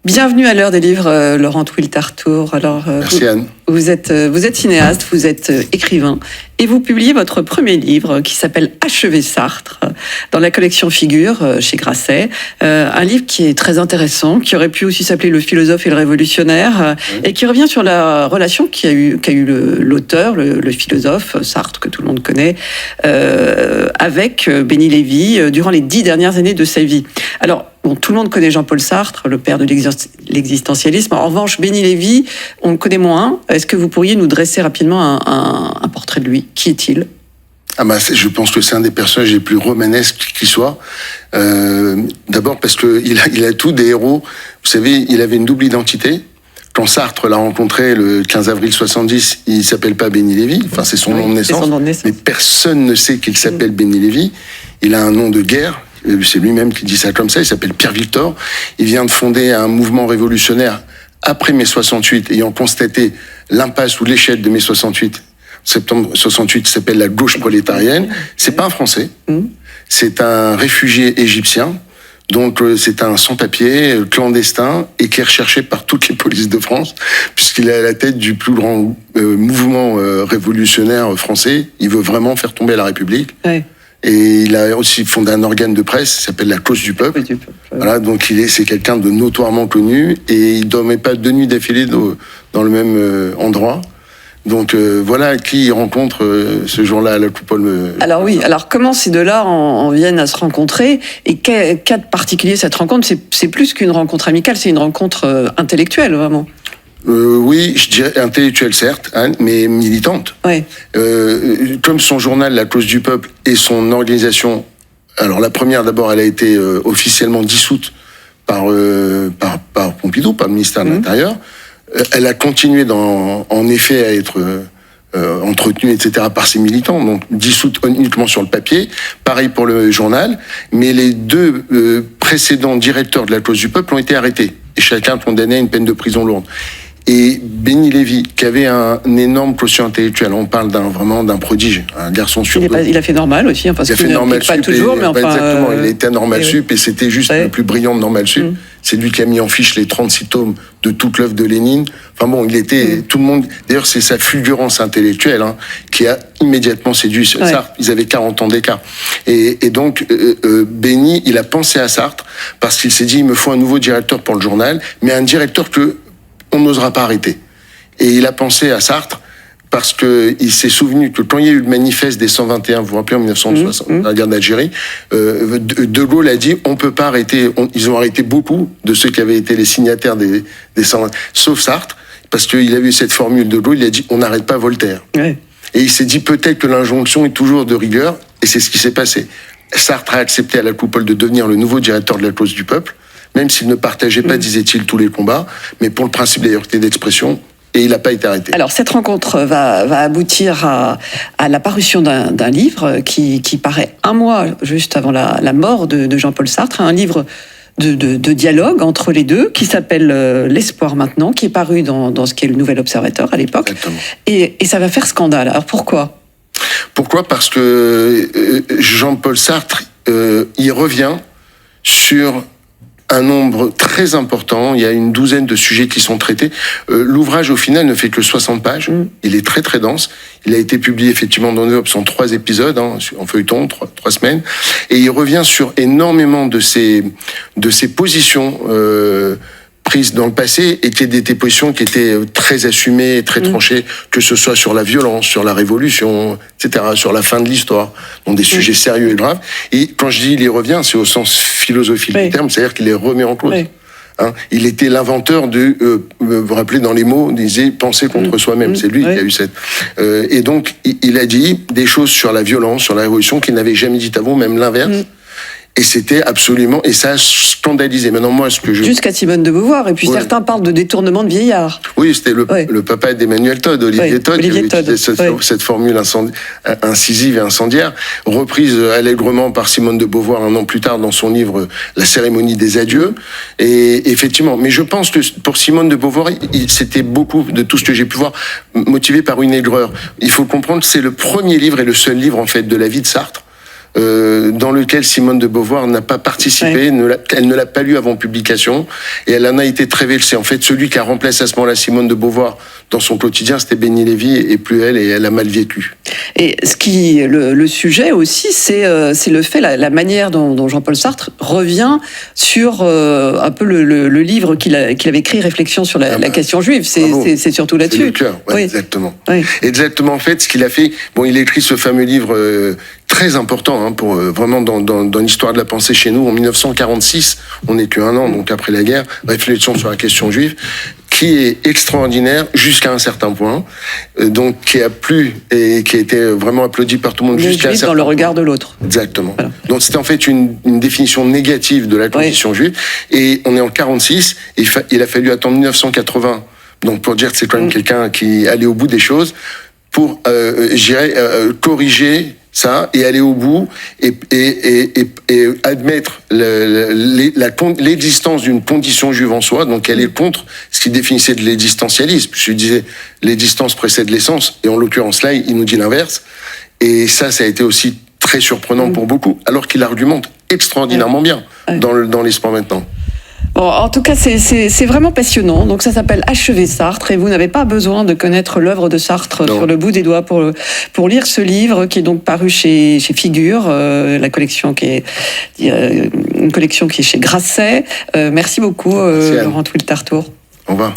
Bienvenue à l'heure des livres, Laurent Twillt-Artour. Alors, merci Anne. Vous êtes cinéaste, vous êtes écrivain, et vous publiez votre premier livre qui s'appelle Achever Sartre, dans la collection Figures chez Grasset. Un livre qui est très intéressant, qui aurait pu aussi s'appeler Le philosophe et le révolutionnaire, et qui revient sur la relation qu'a eu l'auteur, le philosophe Sartre, que tout le monde connaît, avec Béni Lévy durant les 10 dernières années de sa vie. Alors, bon, tout le monde connaît Jean-Paul Sartre, le père de l'existentialisme. En revanche, Béni Lévy, on le connaît moins. Est-ce que vous pourriez nous dresser rapidement un portrait de lui? Qui est-il? Je pense que c'est un des personnages les plus romanesques qui soit. D'abord parce que il a tout des héros. Vous savez, il avait une double identité. Quand Sartre l'a rencontré le 15 avril 70, il s'appelle pas Béni Lévy. Enfin, c'est son nom de naissance. Mais personne ne sait qu'il s'appelle Béni Lévy. Il a un nom de guerre. C'est lui-même qui dit ça comme ça. Il s'appelle Pierre Victor. Il vient de fonder un mouvement révolutionnaire après mai 68, ayant constaté l'impasse ou l'échec de mai 68. Septembre 68 s'appelle la gauche prolétarienne. C'est pas un Français. C'est un réfugié égyptien. Donc c'est un sans-papier, clandestin, et qui est recherché par toutes les polices de France, puisqu'il est à la tête du plus grand mouvement révolutionnaire français. Il veut vraiment faire tomber la République. Ouais. Et il a aussi fondé un organe de presse qui s'appelle La Cause du Peuple. Voilà, donc c'est quelqu'un de notoirement connu, et il ne dormait pas 2 nuits d'affilée dans le même endroit. Donc voilà qui il rencontre ce jour-là à la Coupole. Alors oui, alors comment ces deux-là en viennent à se rencontrer, et qu'a de particulier cette rencontre? C'est plus qu'une rencontre amicale, c'est une rencontre intellectuelle, vraiment. Oui, je dirais intellectuelle certes, hein, mais militante. Ouais. Comme son journal La Cause du Peuple et son organisation, alors la première d'abord, elle a été officiellement dissoute par Pompidou, par le ministère de l'Intérieur. Elle a continué en effet à être entretenue, etc., par ses militants, donc dissoute uniquement sur le papier. Pareil pour le journal, mais les 2 précédents directeurs de La Cause du Peuple ont été arrêtés, et chacun condamné à une peine de prison lourde. Et Béni Lévy, qui avait un énorme quotient intellectuel, on parle vraiment d'un prodige, un garçon sur 2. Il a fait normal aussi, hein, parce il a fait normal pas sup, toujours, mais enfin... Exactement, il était normal sup, et c'était juste le plus brillant de normal sup. C'est lui qui a mis en fiche les 36 tomes de toute l'œuvre de Lénine. Enfin bon, il était tout le monde. D'ailleurs, c'est sa fulgurance intellectuelle qui a immédiatement séduit Sartre. Ils avaient 40 ans d'écart. Et donc, Béni, il a pensé à Sartre parce qu'il s'est dit, il me faut un nouveau directeur pour le journal, mais un directeur que on n'osera pas arrêter. Et il a pensé à Sartre parce que il s'est souvenu que quand il y a eu le manifeste des 121, vous vous rappelez, en 1960, la guerre d'Algérie, De Gaulle a dit, on peut pas arrêter, ils ont arrêté beaucoup de ceux qui avaient été les signataires des 120, sauf Sartre, parce qu'il a eu cette formule de Gaulle, il a dit, on n'arrête pas Voltaire. Ouais. Et il s'est dit, peut-être que l'injonction est toujours de rigueur, et c'est ce qui s'est passé. Sartre a accepté à la Coupole de devenir le nouveau directeur de La Cause du Peuple, même s'il ne partageait pas, disait-il, tous les combats, mais pour le principe de la liberté d'expression, et il n'a pas été arrêté. Alors cette rencontre va aboutir à la parution d'un livre qui paraît un mois juste avant la mort de Jean-Paul Sartre, un livre de dialogue entre les deux, qui s'appelle L'espoir maintenant, qui est paru dans ce qui est le Nouvel Observateur à l'époque. Et ça va faire scandale. Alors pourquoi? Pourquoi? Parce que Jean-Paul Sartre, il revient sur un nombre très important, il y a une douzaine de sujets qui sont traités. L'ouvrage, au final, ne fait que 60 pages. Il est très, très dense. Il a été publié, effectivement, dans l'Europe, en 3 épisodes, en feuilleton, 3 semaines. Et il revient sur énormément de ces positions prises dans le passé, et qui étaient des positions qui étaient très assumées, très tranchées, que ce soit sur la violence, sur la révolution, etc., sur la fin de l'histoire, donc des sujets sérieux et graves. Et quand je dis il y revient, c'est au sens philosophique du terme, c'est-à-dire qu'il les remet en cause. Il était l'inventeur vous vous rappelez, dans les mots, il disait penser contre soi-même. C'est lui qui a eu cette... et donc, il a dit des choses sur la violence, sur la révolution, qu'il n'avait jamais dit avant, même l'inverse. Et c'était absolument... Et ça a scandalisé. Maintenant, moi, ce que je... Jusqu'à Simone de Beauvoir. Et puis certains parlent de détournement de vieillard. Oui, c'était le papa d'Emmanuel Todd, Olivier Todd, qui avait utilisé cette formule incisive et incendiaire, reprise allègrement par Simone de Beauvoir un an plus tard dans son livre La cérémonie des adieux. Et effectivement, mais je pense que pour Simone de Beauvoir, c'était beaucoup de tout ce que j'ai pu voir motivé par une aigreur. Il faut comprendre que c'est le premier livre et le seul livre, en fait, de la vie de Sartre, dans lequel Simone de Beauvoir n'a pas participé, elle ne l'a pas lu avant publication, et elle en a été très vexée. En fait, celui qui a remplacé à ce moment-là Simone de Beauvoir dans son quotidien, c'était Béni Lévy, et plus elle, et elle a mal vécu. Et le sujet aussi, c'est le fait, la manière dont Jean-Paul Sartre revient sur un peu le livre qu'il avait écrit, Réflexion sur la question juive. C'est surtout là-dessus. C'est le cœur, ouais, exactement. Oui. Exactement, en fait, ce qu'il a fait, il a écrit ce fameux livre très important pour vraiment dans l'histoire de la pensée chez nous, en 1946, on n'est qu'un an, donc après la guerre, Réflexion sur la question juive, qui est extraordinaire jusqu'à un certain point, donc qui a plu et qui a été vraiment applaudi par tout le monde jusqu'à un certain point. Dans le regard de l'autre. Exactement. Voilà. Donc c'était en fait une définition négative de la condition juive, et on est en 46, et il a fallu attendre 1980, donc pour dire que c'est quand même quelqu'un qui allait au bout des choses, pour, corriger ça et aller au bout et admettre l'existence d'une condition juive en soi, donc elle est contre ce qui définissait de l'existentialisme. Je disais, l'existence précède l'essence, et en l'occurrence là, il nous dit l'inverse, et ça a été aussi très surprenant pour beaucoup, alors qu'il argumente extraordinairement bien dans l'Espoir maintenant. Bon, en tout cas, c'est vraiment passionnant. Donc, ça s'appelle Achever Sartre, et vous n'avez pas besoin de connaître l'œuvre de Sartre sur le bout des doigts pour lire ce livre, qui est donc paru chez Figure, la collection une collection qui est chez Grasset. Merci beaucoup, Laurent Twiltartour. Au revoir.